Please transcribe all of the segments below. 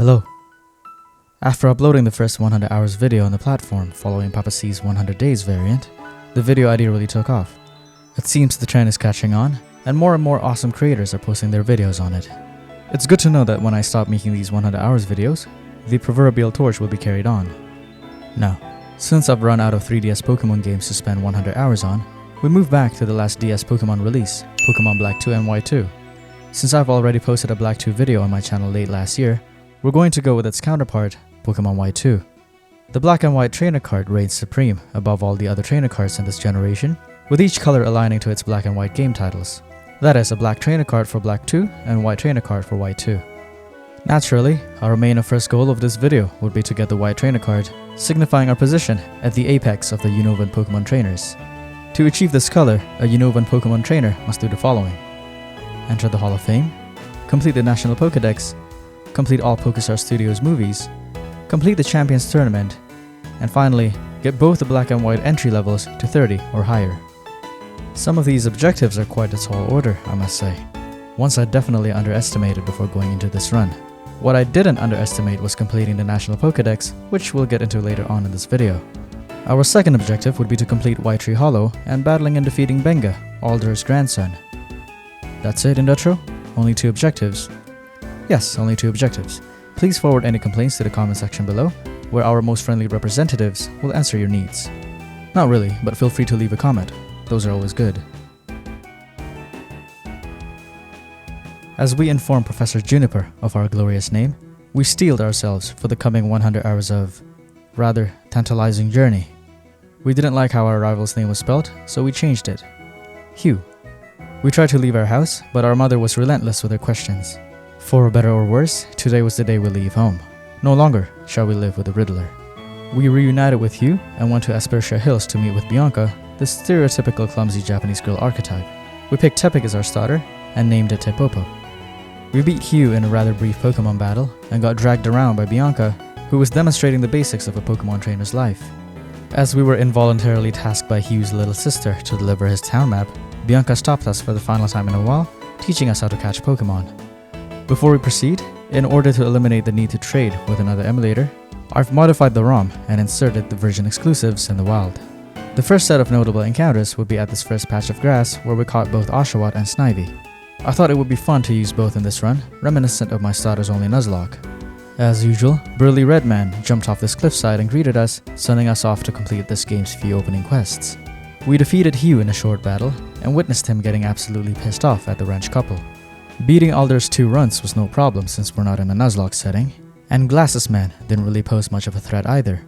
Hello. After uploading the first 100 hours video on the platform following Papa C's 100 days variant, the video idea really took off. It seems the trend is catching on, and more awesome creators are posting their videos on it. It's good to know that when I stop making these 100 hours videos, the proverbial torch will be carried on. Now, since I've run out of 3DS Pokemon games to spend 100 hours on, we move back to the last DS Pokemon release, Pokemon Black 2 and White 2. Since I've already posted a Black 2 video on my channel late last year, we're going to go with its counterpart, Pokemon White 2. The Black and White trainer card reigns supreme above all the other trainer cards in this generation, with each color aligning to its Black and White game titles. That is, a Black trainer card for Black 2 and White trainer card for White 2. Naturally, our main and first goal of this video would be to get the White trainer card, signifying our position at the apex of the Unova Pokemon trainers. To achieve this color, a Unova Pokemon trainer must do the following: enter the Hall of Fame, complete the National Pokédex, complete all PokeStar Studios movies, complete the Champions Tournament, and finally, get both the Black and White entry levels to 30 or higher. Some of these objectives are quite a tall order, I must say. Ones I definitely underestimated before going into this run. What I didn't underestimate was completing the National Pokédex, which we'll get into later on in this video. Our second objective would be to complete White Tree Hollow and battling and defeating Benga, Alder's grandson. That's it in Dutro? Only 2 objectives? Yes, only 2 objectives. Please forward any complaints to the comment section below, where our most friendly representatives will answer your needs. Not really, but feel free to leave a comment. Those are always good. As we inform Professor Juniper of our glorious name, we steeled ourselves for the coming 100 hours of rather tantalizing journey. We didn't like how our rival's name was spelled, so we changed it. Hugh. We tried to leave our house, but our mother was relentless with her questions. For better or worse, today was the day we leave home. No longer shall we live with the Riddler. We reunited with Hugh and went to Aspertia Hills to meet with Bianca, the stereotypical clumsy Japanese girl archetype. We picked Tepig as our starter and named it Tepopo. We beat Hugh in a rather brief Pokemon battle and got dragged around by Bianca, who was demonstrating the basics of a Pokemon trainer's life. As we were involuntarily tasked by Hugh's little sister to deliver his town map, Bianca stopped us for the final time in a while, teaching us how to catch Pokemon. Before we proceed, in order to eliminate the need to trade with another emulator, I've modified the ROM and inserted the version exclusives in the wild. The first set of notable encounters would be at this first patch of grass where we caught both Oshawott and Snivy. I thought it would be fun to use both in this run, reminiscent of my starters only Nuzlocke. As usual, Burly Redman jumped off this cliffside and greeted us, sending us off to complete this game's few opening quests. We defeated Hugh in a short battle and witnessed him getting absolutely pissed off at the wrench couple. Beating Alder's 2 runs was no problem since we're not in a Nuzlocke setting, and Glasses Man didn't really pose much of a threat either.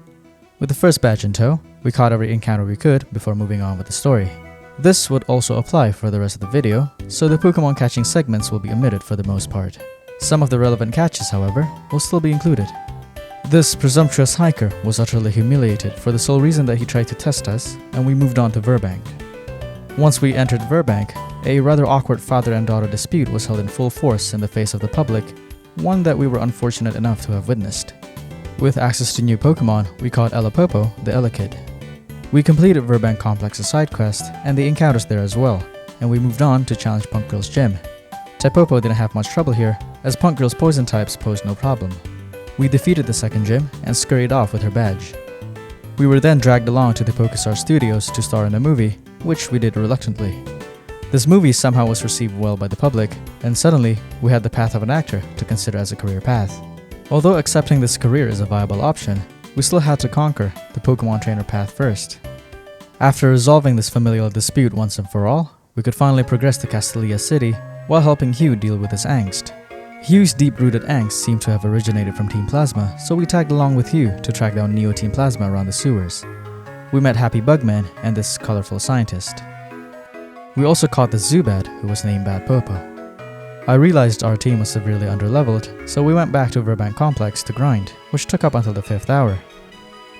With the first badge in tow, we caught every encounter we could before moving on with the story. This would also apply for the rest of the video, so the Pokemon catching segments will be omitted for the most part. Some of the relevant catches, however, will still be included. This presumptuous hiker was utterly humiliated for the sole reason that he tried to test us, and we moved on to Verbank. Once we entered Verbank, a rather awkward father and daughter dispute was held in full force in the face of the public, one that we were unfortunate enough to have witnessed. With access to new Pokemon, we caught Elapopo, the Elekid. We completed Verbank Complex's side quest and the encounters there as well, and we moved on to challenge Punk Girl's gym. Tepopo didn't have much trouble here, as Punk Girl's poison types posed no problem. We defeated the second gym and scurried off with her badge. We were then dragged along to the PokeStar Studios to star in a movie, which we did reluctantly. This movie somehow was received well by the public, and suddenly we had the path of an actor to consider as a career path. Although accepting this career is a viable option, we still had to conquer the Pokemon trainer path first. After resolving this familial dispute once and for all, we could finally progress to Castelia City while helping Hugh deal with his angst. Hugh's deep-rooted angst seemed to have originated from Team Plasma, so we tagged along with Hugh to track down Neo Team Plasma around the sewers. We met Happy Bugman and this colorful scientist. We also caught the Zubat, who was named Bad Popo. I realized our team was severely underleveled, so we went back to Verbank Complex to grind, which took up until the 5th hour.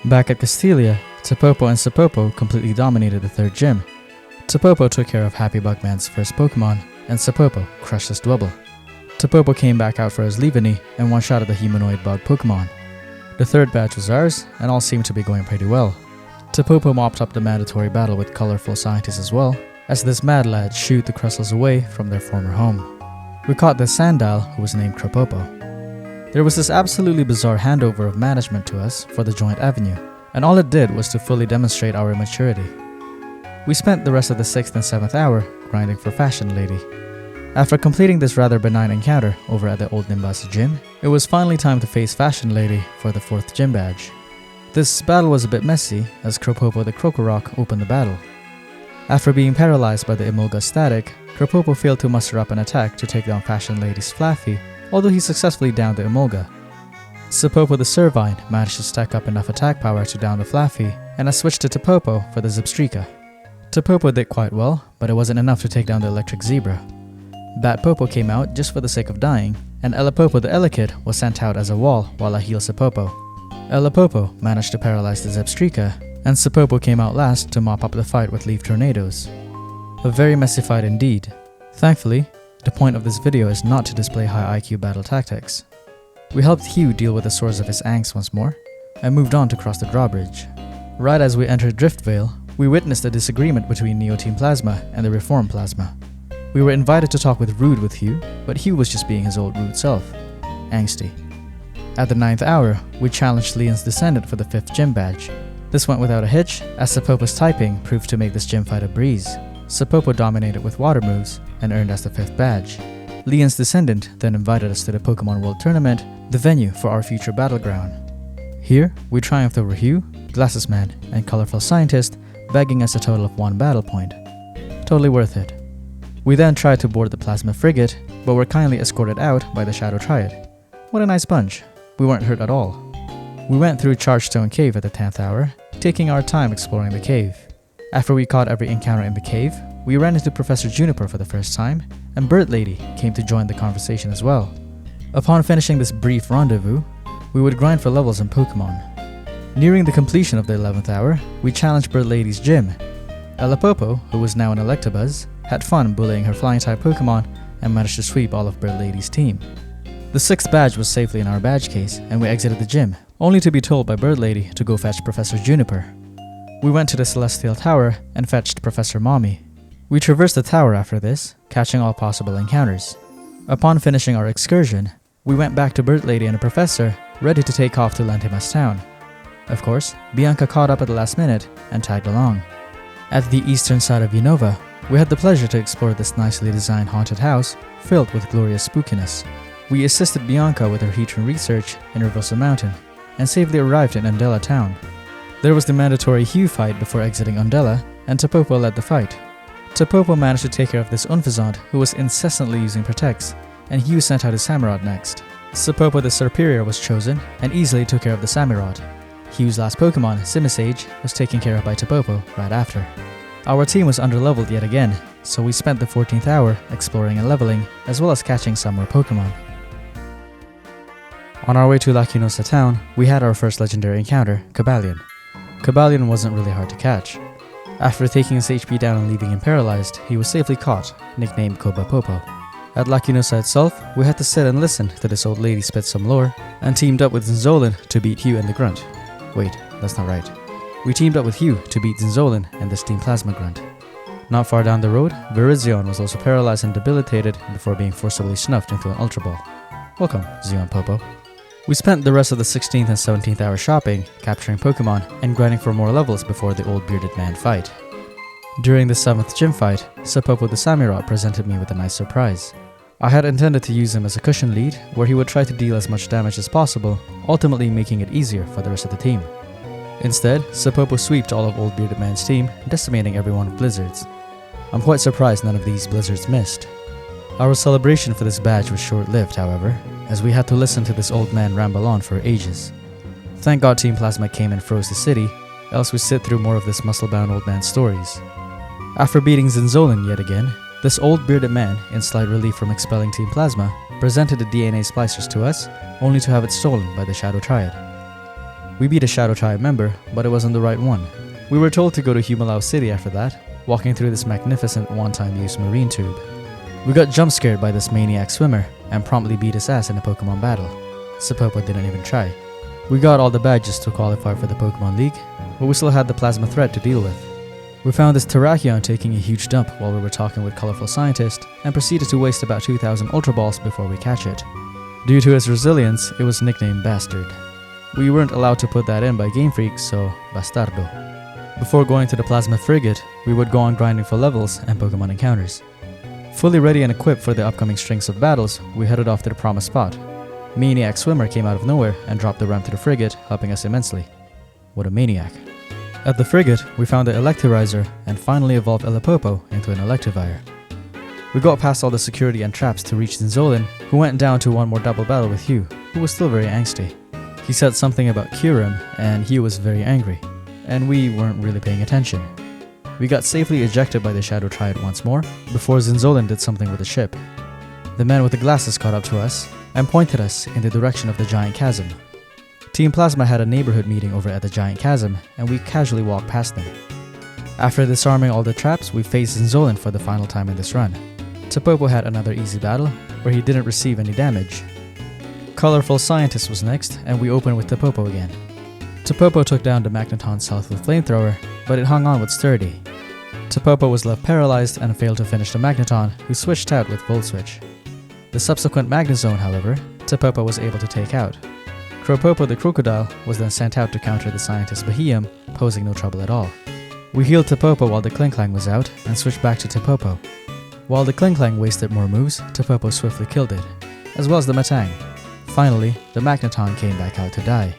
Back at Castelia, Tepopo and Sapopo completely dominated the 3rd gym. Tepopo took care of Happy Bugman's first Pokemon, and Sapopo crushed his Dwebble. Tepopo came back out for his Leaveney and one-shotted the humanoid bug Pokemon. The 3rd batch was ours, and all seemed to be going pretty well. Tepopo mopped up the mandatory battle with colorful scientists as well, as this mad lad shooed the Crustles away from their former home. We caught the Sandile, who was named Krapopo. There was this absolutely bizarre handover of management to us for the joint avenue, and all it did was to fully demonstrate our immaturity. We spent the rest of the 6th and 7th hour grinding for Fashion Lady. After completing this rather benign encounter over at the old Nimbus gym, it was finally time to face Fashion Lady for the 4th gym badge. This battle was a bit messy as Kropopo the Krokorok opened the battle. After being paralyzed by the Emolga static, Kropopo failed to muster up an attack to take down Fashion Lady's Flaffy, although he successfully downed the Emolga. Sipopo the Servine managed to stack up enough attack power to down the Flaffy, and I switched to Tapopo for the Zebstrika. Tapopo did quite well, but it wasn't enough to take down the Electric Zebra. Batpopo came out just for the sake of dying, and Elapopo the Elekid was sent out as a wall while I healed Sipopo. Elapopo managed to paralyze the Zebstrika, and Sipopo came out last to mop up the fight with Leaf Tornadoes. A very messy fight indeed. Thankfully, the point of this video is not to display high IQ battle tactics. We helped Hugh deal with the source of his angst once more, and moved on to cross the drawbridge. Right as we entered Driftvale, we witnessed a disagreement between Neo Team Plasma and the Reform Plasma. We were invited to talk with Rude with Hugh, but Hugh was just being his old rude self. Angsty. At the 9th hour, we challenged Leon's Descendant for the 5th gym badge. This went without a hitch, as Sipopo's typing proved to make this gym fight a breeze. Sipopo dominated with water moves, and earned us the 5th badge. Leon's Descendant then invited us to the Pokemon World Tournament, the venue for our future battleground. Here, we triumphed over Hugh, Glasses Man, and Colorful Scientist, bagging us a total of 1 battle point. Totally worth it. We then tried to board the Plasma Frigate, but were kindly escorted out by the Shadow Triad. What a nice bunch. We weren't hurt at all. We went through Chargestone Cave at the 10th hour, taking our time exploring the cave. After we caught every encounter in the cave, we ran into Professor Juniper for the first time, and Bird Lady came to join the conversation as well. Upon finishing this brief rendezvous, we would grind for levels in Pokemon. Nearing the completion of the 11th hour, we challenged Bird Lady's gym. Elapopo, who was now an Electabuzz, had fun bullying her flying-type Pokemon and managed to sweep all of Bird Lady's team. The 6th badge was safely in our badge case, and we exited the gym, only to be told by Bird Lady to go fetch Professor Juniper. We went to the Celestial Tower and fetched Professor Mommy. We traversed the tower after this, catching all possible encounters. Upon finishing our excursion, we went back to Bird Lady and the Professor, ready to take off to Lantimas Town. Of course, Bianca caught up at the last minute and tagged along. At the eastern side of Unova, we had the pleasure to explore this nicely designed haunted house filled with glorious spookiness. We assisted Bianca with her Heatran research in Reversa Mountain and safely arrived in Undella Town. There was the mandatory Hugh fight before exiting Undella, and Tapopo led the fight. Tapopo managed to take care of this Unfazant who was incessantly using Protects, and Hugh sent out his Samurott next. Sipopo the Superior was chosen and easily took care of the Samurott. Hugh's last Pokemon, Simisage, was taken care of by Tapopo right after. Our team was underleveled yet again, so we spent the 14th hour exploring and leveling, as well as catching some more Pokemon. On our way to Lacunosa Town, we had our first legendary encounter, Cobalion. Cobalion wasn't really hard to catch. After taking his HP down and leaving him paralyzed, he was safely caught, nicknamed Kobapopo. At Lacunosa itself, we had to sit and listen to this old lady spit some lore, and teamed up with Zinzolin to beat Hugh and the Grunt. Wait, that's not right. We teamed up with Hugh to beat Zinzolin and the Steam Plasma Grunt. Not far down the road, Virizion was also paralyzed and debilitated before being forcibly snuffed into an Ultra Ball. Welcome, Zion Popo. We spent the rest of the 16th and 17th hour shopping, capturing Pokemon, and grinding for more levels before the old bearded man fight. During the 7th gym fight, Sipopo the Samurott presented me with a nice surprise. I had intended to use him as a cushion lead, where he would try to deal as much damage as possible, ultimately making it easier for the rest of the team. Instead, Sipopo sweeped all of old bearded man's team, decimating everyone with blizzards. I'm quite surprised none of these blizzards missed. Our celebration for this badge was short-lived, however, as we had to listen to this old man ramble on for ages. Thank God Team Plasma came and froze the city, else we'd sit through more of this muscle-bound old man's stories. After beating Zinzolin yet again, this old bearded man, in slight relief from expelling Team Plasma, presented the DNA splicers to us, only to have it stolen by the Shadow Triad. We beat a Shadow Triad member, but it wasn't the right one. We were told to go to Humalao City after that, walking through this magnificent one-time use marine tube. We got jump-scared by this maniac swimmer, and promptly beat his ass in a Pokemon battle. Sipopo didn't even try. We got all the badges to qualify for the Pokemon League, but we still had the Plasma threat to deal with. We found this Terrakion taking a huge dump while we were talking with Colorful Scientist, and proceeded to waste about 2,000 Ultra Balls before we catch it. Due to his resilience, it was nicknamed Bastard. We weren't allowed to put that in by Game Freak, so Bastardo. Before going to the Plasma Frigate, we would go on grinding for levels and Pokemon encounters. Fully ready and equipped for the upcoming strings of battles, we headed off to the promised spot. Maniac Swimmer came out of nowhere and dropped the ramp to the frigate, helping us immensely. What a maniac. At the frigate, we found the Electrizer and finally evolved Elipopo into an Electivire. We got past all the security and traps to reach Zinzolin, who went down to one more double battle with Hugh, who was still very angsty. He said something about Kyurem, and Hugh was very angry, and we weren't really paying attention. We got safely ejected by the Shadow Triad once more, before Zinzolin did something with the ship. The man with the glasses caught up to us, and pointed us in the direction of the Giant Chasm. Team Plasma had a neighborhood meeting over at the Giant Chasm, and we casually walked past them. After disarming all the traps, we faced Zinzolin for the final time in this run. Tapopo had another easy battle, where he didn't receive any damage. Colorful Scientist was next, and we opened with Tapopo again. Tapopo took down the Magneton South with Flamethrower, but it hung on with Sturdy. Tapopo was left paralyzed and failed to finish the Magneton, who switched out with Volt Switch. The subsequent Magnezone, however, Tapopo was able to take out. Kropopo the Crocodile was then sent out to counter the Scientist Beheeyem, posing no trouble at all. We healed Tapopo while the Klinklang was out, and switched back to Tapopo. While the Klinklang wasted more moves, Tapopo swiftly killed it, as well as the Matang. Finally, the Magneton came back out to die.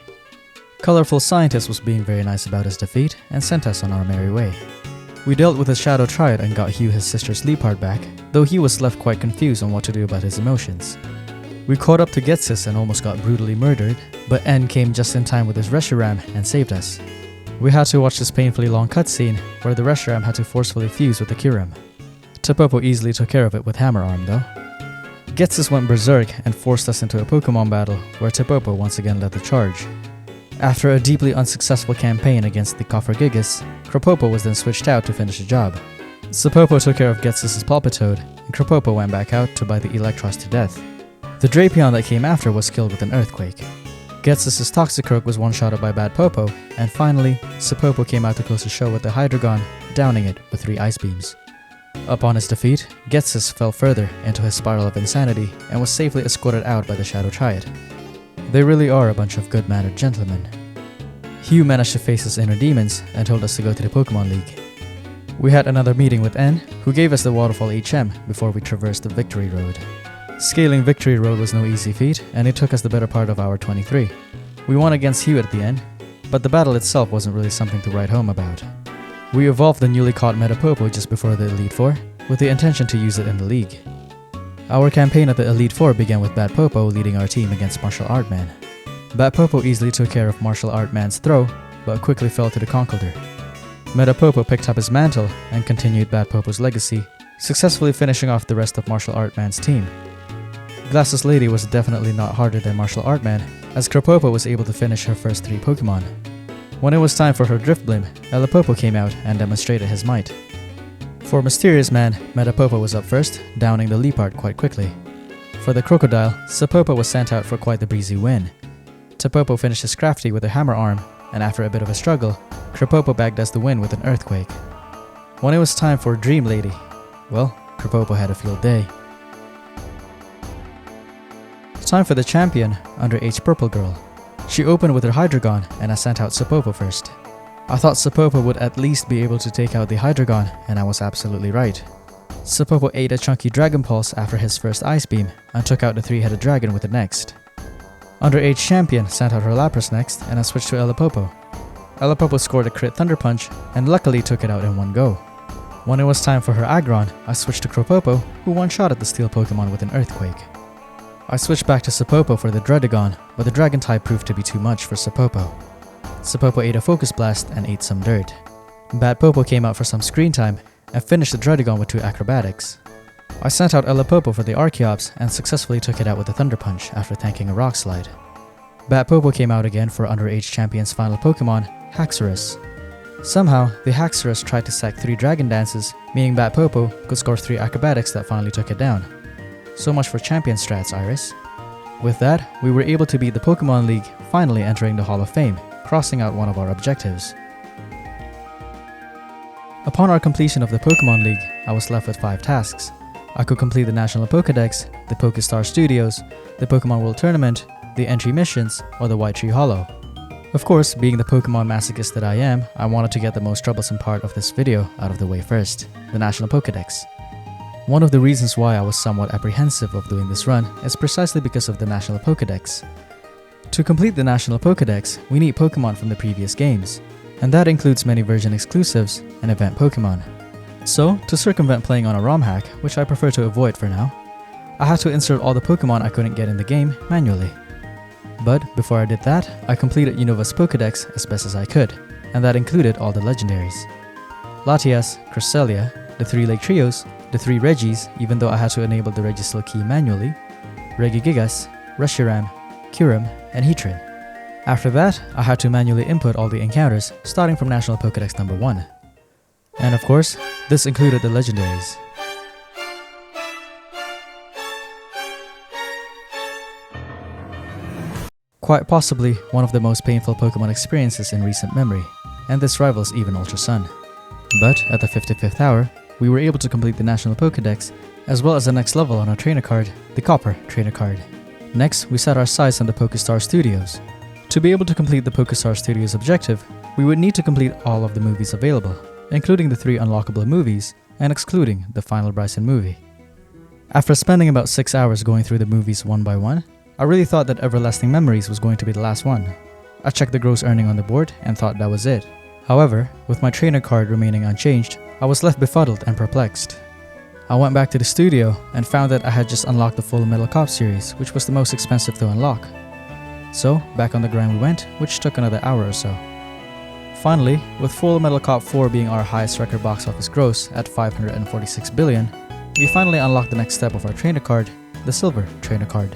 Colorful Scientist was being very nice about his defeat, and sent us on our merry way. We dealt with the Shadow Triad and got Hugh his sister's Leopard back, though he was left quite confused on what to do about his emotions. We caught up to Getsis and almost got brutally murdered, but N came just in time with his Reshiram and saved us. We had to watch this painfully long cutscene, where the Reshiram had to forcefully fuse with the Kyurem. Tapopo easily took care of it with Hammer Arm though. Getsis went berserk and forced us into a Pokemon battle, where Tapopo once again led the charge. After a deeply unsuccessful campaign against the Coffergigas, Kropopo was then switched out to finish the job. Sapopo took care of Getsis' Palpitoad, and Kropopo went back out to bite the Electros to death. The Drapion that came after was killed with an Earthquake. Getsis' Toxicroak was one-shotted by Bad Popo, and finally, Sapopo came out to close the show with the Hydreigon, downing it with 3 Ice Beams. Upon his defeat, Getsis fell further into his spiral of insanity and was safely escorted out by the Shadow Triad. They really are a bunch of good-mannered gentlemen. Hugh managed to face his inner demons and told us to go to the Pokemon League. We had another meeting with N, who gave us the Waterfall HM before we traversed the Victory Road. Scaling Victory Road was no easy feat, and it took us the better part of hour 23. We won against Hugh at the end, but the battle itself wasn't really something to write home about. We evolved the newly caught Metapopo just before the Elite Four, with the intention to use it in the league. Our campaign at the Elite Four began with Bat Popo leading our team against Martial Art Man. Bat Popo easily took care of Martial Art Man's throw, but quickly fell to the Conkeldurr. Metapopo picked up his mantle and continued Bat Popo's legacy, successfully finishing off the rest of Martial Art Man's team. Glasses Lady was definitely not harder than Martial Art Man, as Kropopo was able to finish her first 3 Pokemon. When it was time for her Drift Blim, Elipopo came out and demonstrated his might. For Mysterious Man, Metapopo was up first, downing the Leopard quite quickly. For the Crocodile, Sapopo was sent out for quite the breezy win. Tapopo finished his Crafty with a Hammer Arm, and after a bit of a struggle, Kropopo bagged us the win with an Earthquake. When it was time for Dream Lady, well, Kropopo had a field day. Time for the champion, Underage Purple Girl. She opened with her Hydreigon, and I sent out Sapopo first. I thought Sapopo would at least be able to take out the Hydreigon, and I was absolutely right. Sapopo ate a chunky Dragon Pulse after his first Ice Beam, and took out the 3-headed dragon with it next. Underage Champion sent out her Lapras next, and I switched to Elipopo. Elipopo scored a crit Thunder Punch, and luckily took it out in one go. When it was time for her Aggron, I switched to Kropopo, who one-shotted the Steel Pokemon with an Earthquake. I switched back to Sapopo for the Dredagon, but the Dragon type proved to be too much for Sapopo. Sapopo ate a Focus Blast and ate some dirt. Bad Popo came out for some screen time and finished the Dredagon with 2 Acrobatics. I sent out Elipopo for the Archeops and successfully took it out with a Thunder Punch after tanking a Rock Slide. Bad Popo came out again for Underage Champion's final Pokemon, Haxorus. Somehow, the Haxorus tried to sack 3 Dragon Dances, meaning Bad Popo could score 3 Acrobatics that finally took it down. So much for champion strats, Iris. With that, we were able to beat the Pokemon League, finally entering the Hall of Fame, crossing out one of our objectives. Upon our completion of the Pokemon League, I was left with 5 tasks. I could complete the National Pokédex, the Pokéstar Studios, the Pokémon World Tournament, the entry missions, or the White Tree Hollow. Of course, being the Pokémon masochist that I am, I wanted to get the most troublesome part of this video out of the way first, the National Pokédex. One of the reasons why I was somewhat apprehensive of doing this run is precisely because of the National Pokédex. To complete the National Pokédex, we need Pokémon from the previous games, and that includes many version exclusives and event Pokémon. So, to circumvent playing on a ROM hack, which I prefer to avoid for now, I had to insert all the Pokémon I couldn't get in the game manually. But before I did that, I completed Unova's Pokédex as best as I could, and that included all the legendaries. Latias, Cresselia, the 3 Lake Trios, the 3 Regis, even though I had to enable the Registyl key manually, Regigigas, Reshiram, Kyurem, and Heatran. After that, I had to manually input all the encounters, starting from National Pokédex number 1. And of course, this included the legendaries. Quite possibly one of the most painful Pokémon experiences in recent memory, and this rivals even Ultra Sun. But at the 55th hour, we were able to complete the National Pokédex, as well as the next level on our trainer card, the Copper trainer card. Next, we set our sights on the Pokéstar Studios. To be able to complete the Pokéstar Studios objective, we would need to complete all of the movies available, including the 3 unlockable movies, and excluding the final Bryson movie. After spending about 6 hours going through the movies one by one, I really thought that Everlasting Memories was going to be the last one. I checked the gross earning on the board and thought that was it. However, with my trainer card remaining unchanged, I was left befuddled and perplexed. I went back to the studio and found that I had just unlocked the Full Metal Cop series, which was the most expensive to unlock. So, back on the grind we went, which took another hour or so. Finally, with Full Metal Cop 4 being our highest record box office gross at 546 billion, we finally unlocked the next step of our trainer card, the Silver trainer card.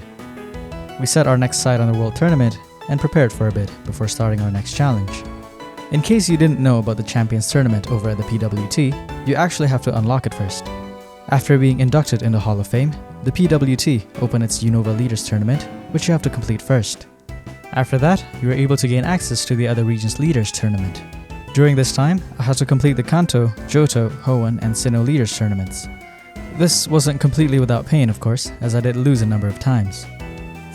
We set our next sight on the World Tournament and prepared for a bit before starting our next challenge. In case you didn't know about the Champions Tournament over at the PWT, you actually have to unlock it first. After being inducted in the Hall of Fame, the PWT opened its Unova Leaders Tournament, which you have to complete first. After that, you were able to gain access to the other region's Leaders Tournament. During this time, I had to complete the Kanto, Johto, Hoenn, and Sinnoh Leaders Tournaments. This wasn't completely without pain, of course, as I did lose a number of times.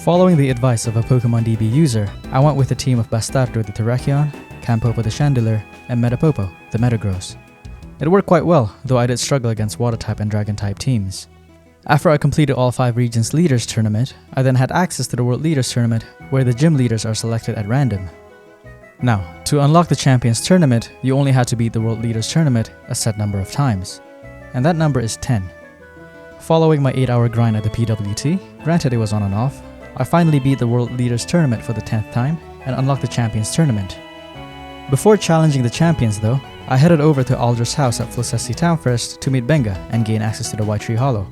Following the advice of a Pokemon DB user, I went with a team of Bastardo the Terrakion, Campopo the Chandelure, and Metapopo the Metagross. It worked quite well, though I did struggle against Water-type and Dragon-type teams. After I completed all 5 regions Leaders Tournament, I then had access to the World Leaders Tournament, where the gym leaders are selected at random. Now, to unlock the Champions Tournament, you only had to beat the World Leaders Tournament a set number of times, and that number is 10. Following my 8-hour grind at the PWT, granted it was on and off, I finally beat the World Leaders Tournament for the 10th time and unlocked the Champions Tournament. Before challenging the champions though, I headed over to Aldra's house at Flosessi Town first to meet Benga and gain access to the White Tree Hollow.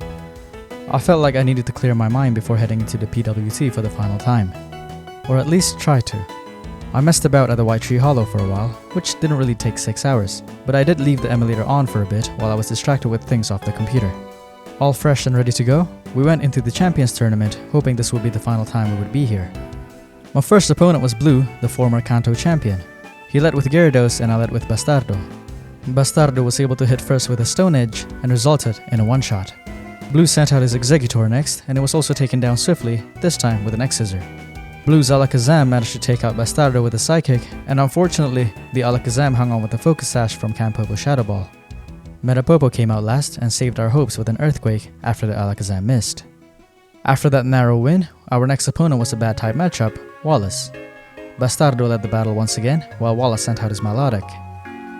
I felt like I needed to clear my mind before heading into the PWT for the final time. Or at least try to. I messed about at the White Tree Hollow for a while, which didn't really take 6 hours, but I did leave the emulator on for a bit while I was distracted with things off the computer. All fresh and ready to go, we went into the Champions Tournament, hoping this would be the final time we would be here. My first opponent was Blue, the former Kanto champion. He led with Gyarados and I led with Bastardo. Bastardo was able to hit first with a Stone Edge and resulted in a one-shot. Blue sent out his Exeggutor next, and it was also taken down swiftly, this time with an X-Scissor. Blue's Alakazam managed to take out Bastardo with a Psychic, and unfortunately, the Alakazam hung on with the Focus Sash from Campopo Shadow Ball. Metapopo came out last and saved our hopes with an Earthquake after the Alakazam missed. After that narrow win, our next opponent was a bad type matchup, Wallace. Bastardo led the battle once again, while Wallace sent out his Milotic.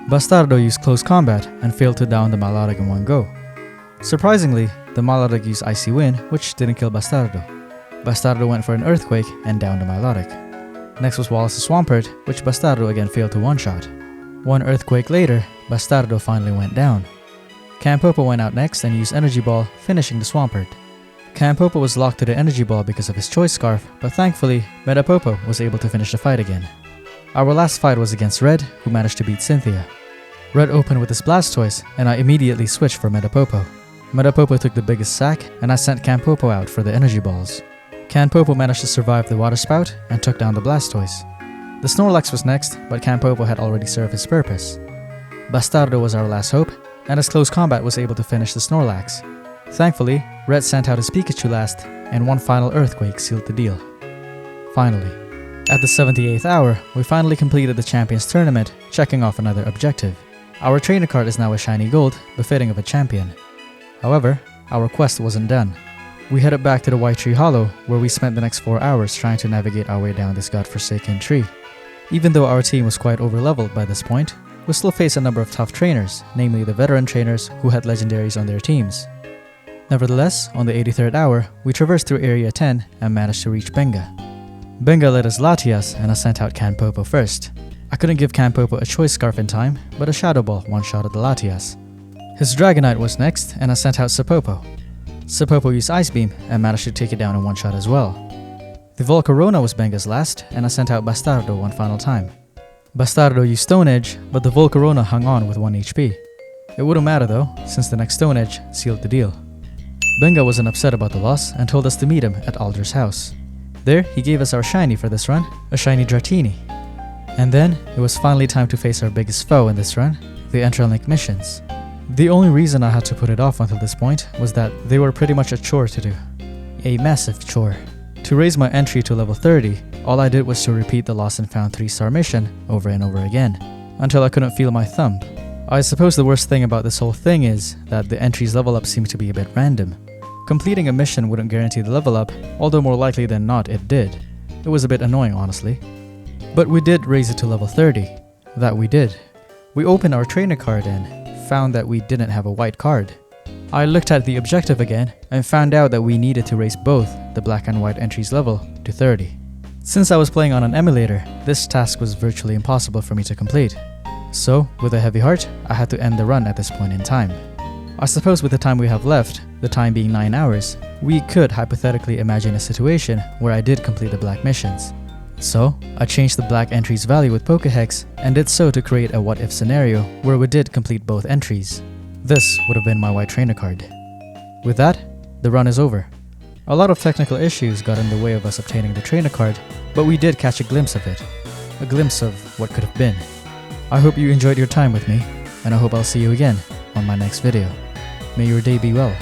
Bastardo used Close Combat and failed to down the Milotic in one go. Surprisingly, the Milotic used Icy Wind, which didn't kill Bastardo. Bastardo went for an Earthquake and downed the Milotic. Next was Wallace's Swampert, which Bastardo again failed to one-shot. One Earthquake later, Bastardo finally went down. Campopo went out next and used Energy Ball, finishing the Swampert. Campopo was locked to the Energy Ball because of his Choice Scarf, but thankfully, Metapopo was able to finish the fight again. Our last fight was against Red, who managed to beat Cynthia. Red opened with his Blastoise, and I immediately switched for Metapopo. Metapopo took the biggest sack, and I sent Campopo out for the Energy Balls. Campopo managed to survive the Water Spout and took down the Blastoise. The Snorlax was next, but Campopo had already served his purpose. Bastardo was our last hope, and his Close Combat was able to finish the Snorlax. Thankfully, Red sent out his Pikachu last, and one final Earthquake sealed the deal. Finally, at the 78th hour, we finally completed the Champions Tournament, checking off another objective. Our trainer card is now a shiny gold, befitting of a champion. However, our quest wasn't done. We headed back to the White Tree Hollow, where we spent the next 4 hours trying to navigate our way down this godforsaken tree. Even though our team was quite overleveled by this point, we still faced a number of tough trainers, namely the veteran trainers who had legendaries on their teams. Nevertheless, on the 83rd hour, we traversed through Area 10 and managed to reach Benga. Benga led us Latias, and I sent out Kanpopo first. I couldn't give Kanpopo a choice scarf in time, but a Shadow Ball one-shotted the Latias. His Dragonite was next, and I sent out Sapopo. Sapopo used Ice Beam and managed to take it down in one shot as well. The Volcarona was Benga's last, and I sent out Bastardo one final time. Bastardo used Stone Edge, but the Volcarona hung on with 1 HP. It wouldn't matter though, since the next Stone Edge sealed the deal. Benga wasn't upset about the loss and told us to meet him at Alder's house. There, he gave us our shiny for this run, a shiny Dratini. And then, it was finally time to face our biggest foe in this run, the Entralink missions. The only reason I had to put it off until this point was that they were pretty much a chore to do. A massive chore. To raise my entry to level 30, all I did was to repeat the Lost and Found 3-star mission over and over again, until I couldn't feel my thumb. I suppose the worst thing about this whole thing is that the entry's level up seemed to be a bit random. Completing a mission wouldn't guarantee the level up, although more likely than not it did. It was a bit annoying, honestly. But we did raise it to level 30. That we did. We opened our trainer card and found that we didn't have a white card. I looked at the objective again and found out that we needed to raise both the black and white entries level to 30. Since I was playing on an emulator, this task was virtually impossible for me to complete. So, with a heavy heart, I had to end the run at this point in time. I suppose with the time we have left, the time being 9 hours, we could hypothetically imagine a situation where I did complete the black missions. So, I changed the black entry's value with Pokéhex and did so to create a what-if scenario where we did complete both entries. This would have been my white trainer card. With that, the run is over. A lot of technical issues got in the way of us obtaining the trainer card, but we did catch a glimpse of it. A glimpse of what could have been. I hope you enjoyed your time with me, and I hope I'll see you again on my next video. May your day be well.